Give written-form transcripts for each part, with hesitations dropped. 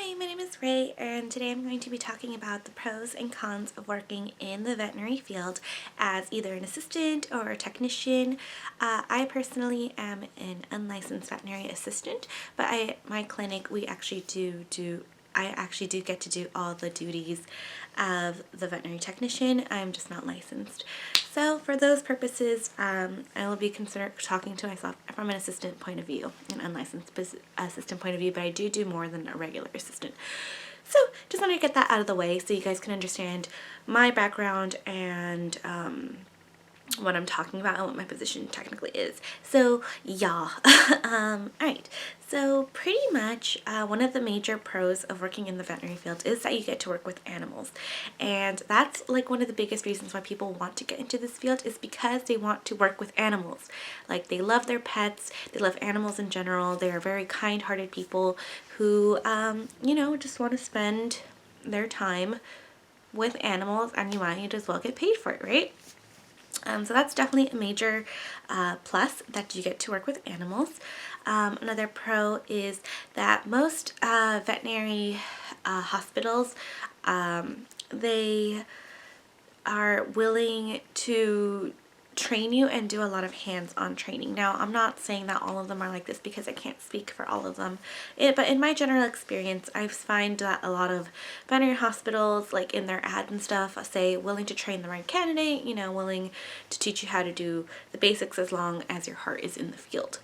Hi, my name is Ray, and today I'm going to be talking about the pros and cons of working in the veterinary field as either an assistant or a technician. I personally am an unlicensed veterinary assistant, but my clinic, I actually do get to do all the duties of the veterinary technician. I'm just not licensed. So for those purposes, I will be talking to myself from an assistant point of view, an unlicensed assistant point of view, but I do more than a regular assistant. So just wanted to get that out of the way so you guys can understand my background and what I'm talking about and what my position technically is. So yeah, alright, so pretty much one of the major pros of working in the veterinary field is that you get to work with animals, and that's like one of the biggest reasons why people want to get into this field is because they want to work with animals. Like, they love their pets, they love animals in general, they are very kind-hearted people who just want to spend their time with animals, and you might as well get paid for it, right? So that's definitely a major plus, that you get to work with animals. Another pro is that most veterinary hospitals, they are willing to train you and do a lot of hands-on training. Now, I'm not saying that all of them are like this because I can't speak for all of them, but in my general experience, I find that a lot of veterinary hospitals, like in their ads and stuff, say willing to train the right candidate, willing to teach you how to do the basics as long as your heart is in the field.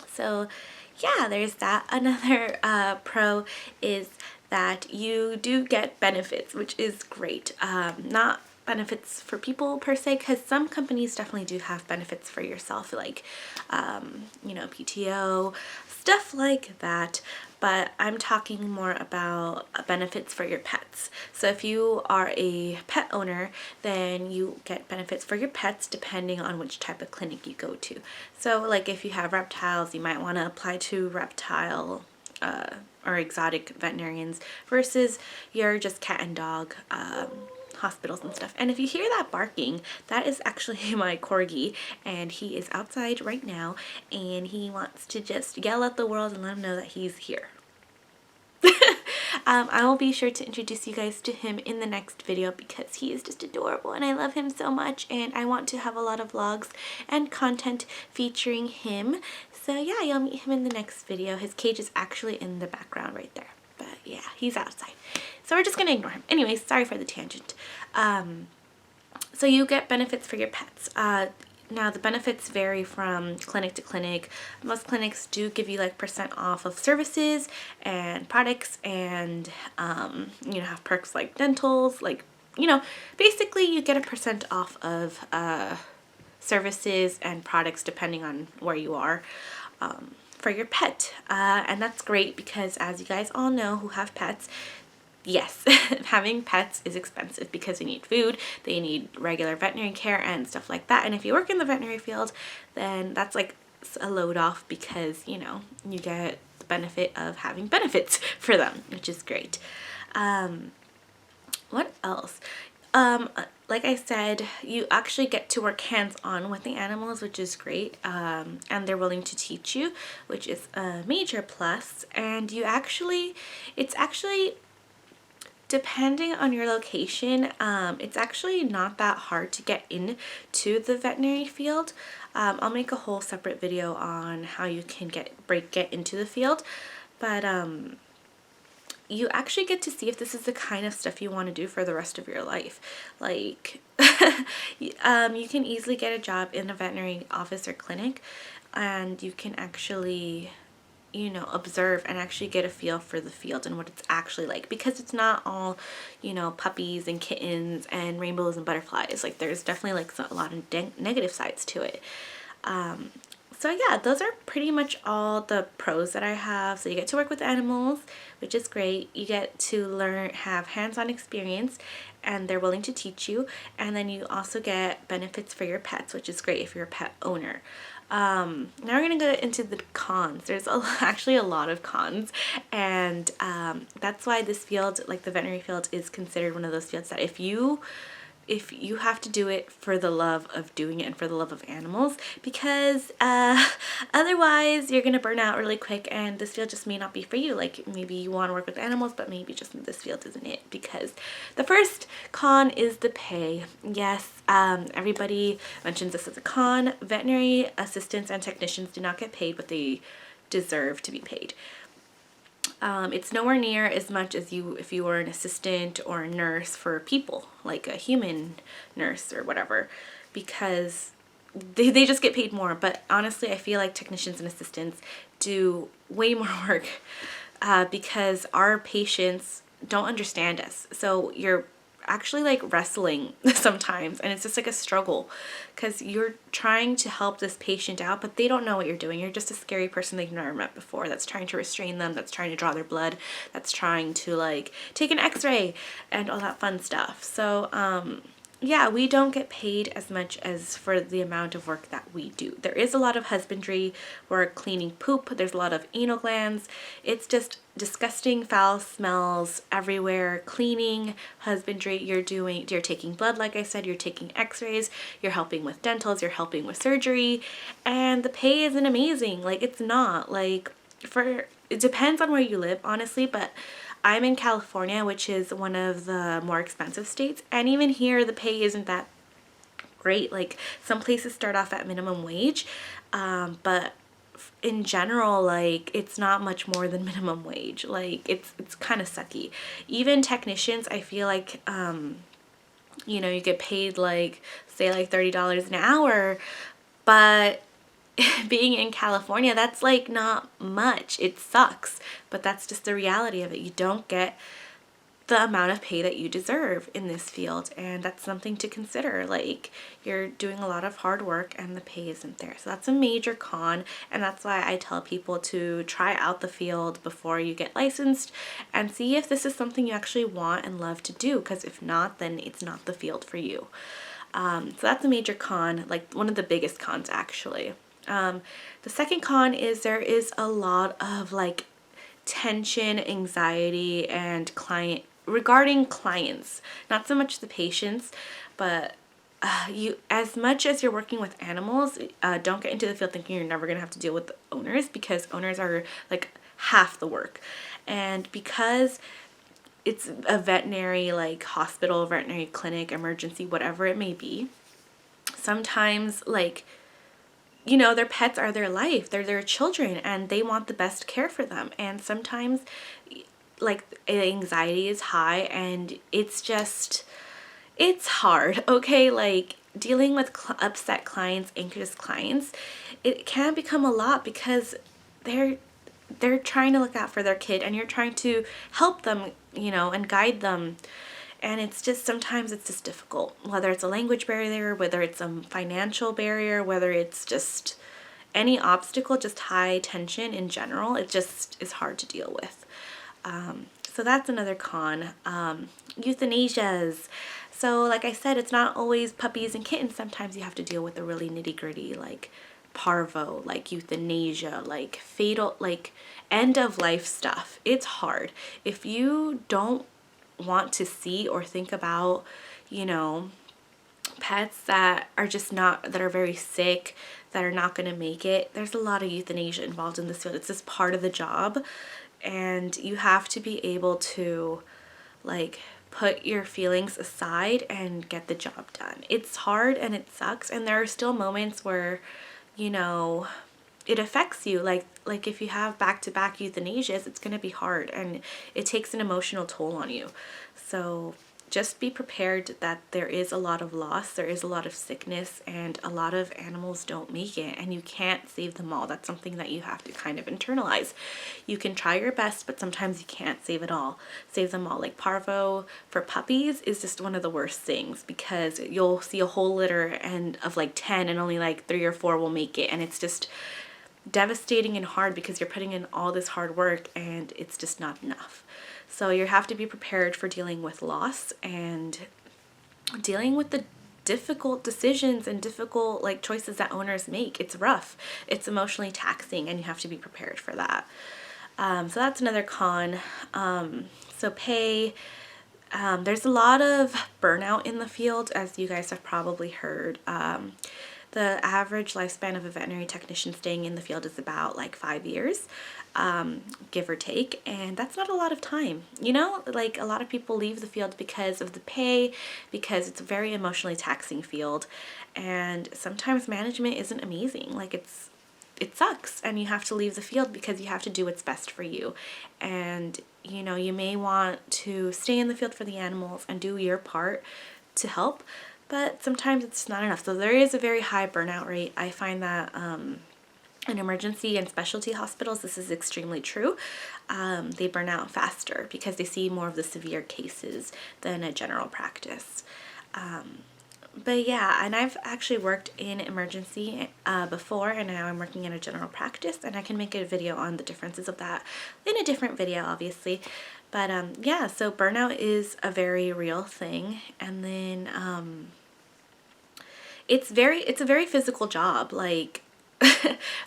So yeah, there's that. Another pro is that you do get benefits, which is great. Not benefits for people per se, because some companies definitely do have benefits for yourself, like PTO, stuff like that, but I'm talking more about benefits for your pets. So if you are a pet owner, then you get benefits for your pets depending on which type of clinic you go to. So like if you have reptiles, you might want to apply to reptile or exotic veterinarians versus your just cat and dog hospitals and stuff. And if you hear that barking, that is actually my corgi, and he is outside right now, and he wants to just yell at the world and let them know that he's here. I will be sure to introduce you guys to him in the next video because he is just adorable and I love him so much, and I want to have a lot of vlogs and content featuring him. So yeah, you'll meet him in the next video. His cage is actually in the background right there. But yeah, he's outside. So we're just going to ignore him. Anyways, sorry for the tangent. So you get benefits for your pets. Now the benefits vary from clinic to clinic. Most clinics do give you like % off of services and products, and have perks like dentals, like basically you get a % off of services and products depending on where you are for your pet, and that's great because, as you guys all know who have pets, yes, having pets is expensive because they need food, they need regular veterinary care and stuff like that. And if you work in the veterinary field, then that's like a load off because, you get the benefit of having benefits for them, which is great. What else? Like I said, you actually get to work hands-on with the animals, which is great, and they're willing to teach you, which is a major plus. And it's actually depending on your location, it's actually not that hard to get into the veterinary field. I'll make a whole separate video on how you can get into the field, but you actually get to see if this is the kind of stuff you want to do for the rest of your life. Like, you can easily get a job in a veterinary office or clinic, and you can actually observe and actually get a feel for the field and what it's actually like, because it's not all, puppies and kittens and rainbows and butterflies. Like, there's definitely like a lot of negative sides to it. So yeah, those are pretty much all the pros that I have. So you get to work with animals, which is great. You get to have hands-on experience, and they're willing to teach you. And then you also get benefits for your pets, which is great if you're a pet owner. Now we're going to go into the cons. There's actually a lot of cons, and that's why this field, like the veterinary field, is considered one of those fields that if you if you have to do it for the love of doing it and for the love of animals, because otherwise you're gonna burn out really quick and this field just may not be for you. Like maybe you want to work with animals, but maybe just this field isn't it. Because the first con is the pay. Yes, everybody mentions this as a con. Veterinary assistants and technicians do not get paid what they deserve to be paid. It's nowhere near as much as if you were an assistant or a nurse for people, like a human nurse or whatever, because they just get paid more. But honestly, I feel like technicians and assistants do way more work because our patients don't understand us. So you're actually like wrestling sometimes, and it's just like a struggle because you're trying to help this patient out, but they don't know what you're doing. You're just a scary person they've never met before that's trying to restrain them, that's trying to draw their blood, that's trying to like take an x-ray and all that fun stuff. So yeah, we don't get paid as much as for the amount of work that we do. There is a lot of husbandry work, cleaning poop. There's a lot of anal glands. It's just disgusting, foul smells everywhere. Cleaning, husbandry, you're taking blood, like I said, you're taking x-rays, you're helping with dentals, you're helping with surgery, and the pay isn't amazing. Like it's not. Like it depends on where you live, honestly, but I'm in California, which is one of the more expensive states, and even here the pay isn't that great. Like some places start off at minimum wage, but in general, like it's not much more than minimum wage. Like it's kind of sucky. Even technicians, I feel like you know, you get paid like say like $30 an hour, but being in California, that's like not much. It sucks, but that's just the reality of it. You don't get the amount of pay that you deserve in this field, and that's something to consider. Like you're doing a lot of hard work and the pay isn't there. So that's a major con, and that's why I tell people to try out the field before you get licensed and see if this is something you actually want and love to do, because if not, then it's not the field for you. So that's a major con, like one of the biggest cons actually. The second con is there is a lot of like tension, anxiety, and regarding clients, not so much the patients, but you, as much as you're working with animals, don't get into the field thinking you're never gonna have to deal with the owners, because owners are like half the work. And because it's a veterinary like hospital, veterinary clinic, emergency, whatever it may be, sometimes like, you know, their pets are their life, they're their children, and they want the best care for them. And sometimes like anxiety is high, and it's hard, okay? Like dealing with upset clients, anxious clients, it can become a lot because they're trying to look out for their kid, and you're trying to help them, you know, and guide them. And it's just, sometimes it's just difficult, whether it's a language barrier, whether it's a financial barrier, whether it's just any obstacle, just high tension in general. It just is hard to deal with. So that's another con. Euthanasias. So like I said, it's not always puppies and kittens. Sometimes you have to deal with the really nitty gritty, like parvo, like euthanasia, like fatal, like end of life stuff. It's hard. If you don't want to see or think about, you know, pets that are just not, that are very sick, that are not going to make it, there's a lot of euthanasia involved in this field. It's just part of the job, and you have to be able to like put your feelings aside and get the job done. It's hard and it sucks, and there are still moments where, you know, it affects you. Like if you have back-to-back euthanasias, it's going to be hard, and it takes an emotional toll on you. So just be prepared that there is a lot of loss, there is a lot of sickness, and a lot of animals don't make it, and you can't save them all. That's something that you have to kind of internalize. You can try your best, but sometimes you can't save them all. Like parvo for puppies is just one of the worst things, because you'll see a whole litter and of like 10 and only like 3 or 4 will make it, and it's just devastating and hard because you're putting in all this hard work and it's just not enough. So you have to be prepared for dealing with loss and dealing with the difficult decisions and difficult like choices that owners make. It's rough, it's emotionally taxing, and you have to be prepared for that. So that's another con. So pay, There's a lot of burnout in the field, as you guys have probably heard. The average lifespan of a veterinary technician staying in the field is about like 5 years, give or take, and that's not a lot of time. You know, like a lot of people leave the field because of the pay, because it's a very emotionally taxing field, and sometimes management isn't amazing. Like it sucks, and you have to leave the field because you have to do what's best for you. And you know, you may want to stay in the field for the animals and do your part to help, but sometimes it's not enough. So there is a very high burnout rate. I find that in emergency and specialty hospitals, this is extremely true. They burn out faster because they see more of the severe cases than a general practice. But yeah, and I've actually worked in emergency before, and now I'm working in a general practice, and I can make a video on the differences of that in a different video, obviously. But yeah, so burnout is a very real thing, and then it's a very physical job. Like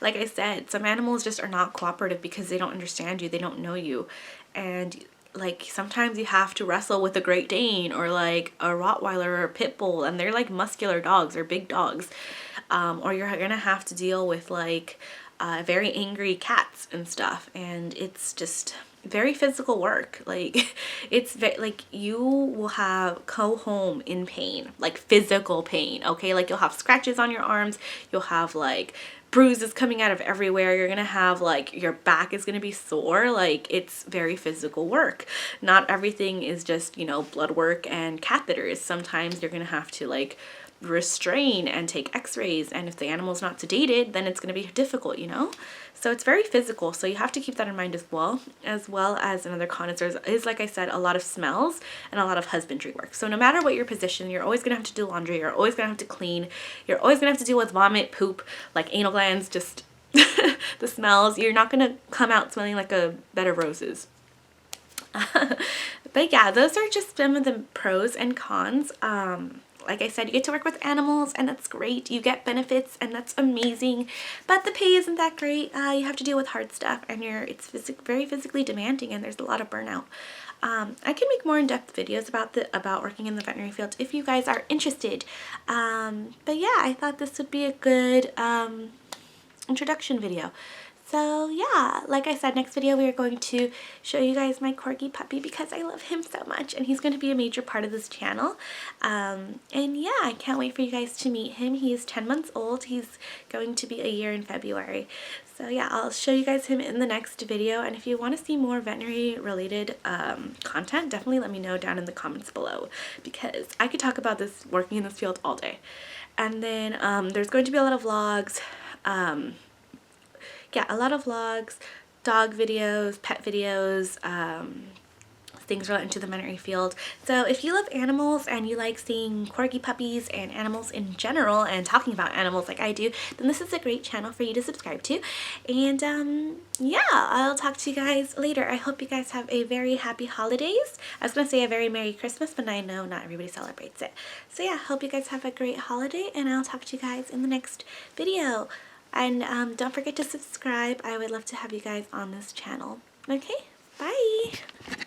like I said, some animals just are not cooperative because they don't understand you, they don't know you, and like sometimes you have to wrestle with a Great Dane or like a Rottweiler or a Pit Bull, and they're like muscular dogs or big dogs, or you're gonna have to deal with like very angry cats and stuff, and it's just very physical work. Like like you will go home in pain, like physical pain, okay? Like you'll have scratches on your arms, you'll have like bruises coming out of everywhere, you're gonna have like your back is gonna be sore. Like it's very physical work. Not everything is just, you know, blood work and catheters. Sometimes you're gonna have to like restrain and take x-rays, and if the animal's not sedated, then it's going to be difficult, you know? So it's very physical, so you have to keep that in mind as well as another con is like I said, a lot of smells and a lot of husbandry work. So no matter what your position, you're always going to have to do laundry, you're always going to have to clean, you're always going to have to deal with vomit, poop, like anal glands, just the smells. You're not going to come out smelling like a bed of roses. But yeah, those are just some of the pros and cons. Like I said, you get to work with animals, and that's great. You get benefits, and that's amazing. But the pay isn't that great. You have to deal with hard stuff, and it's very physically demanding, and there's a lot of burnout. I can make more in-depth videos about working in the veterinary field if you guys are interested. But yeah, I thought this would be a good introduction video. So yeah, like I said, next video we are going to show you guys my corgi puppy because I love him so much, and he's going to be a major part of this channel. And yeah, I can't wait for you guys to meet him. He is 10 months old. He's going to be a year in February. So yeah, I'll show you guys him in the next video, and if you want to see more veterinary related content, definitely let me know down in the comments below, because I could talk about this working in this field all day. And then there's going to be a lot of vlogs. Yeah, a lot of vlogs, dog videos, pet videos, things related to the veterinary field. So if you love animals and you like seeing corgi puppies and animals in general and talking about animals like I do, then this is a great channel for you to subscribe to. And yeah, I'll talk to you guys later. I hope you guys have a very happy holidays. I was going to say a very Merry Christmas, but I know not everybody celebrates it. So yeah, hope you guys have a great holiday, and I'll talk to you guys in the next video. And don't forget to subscribe. I would love to have you guys on this channel. Okay, bye!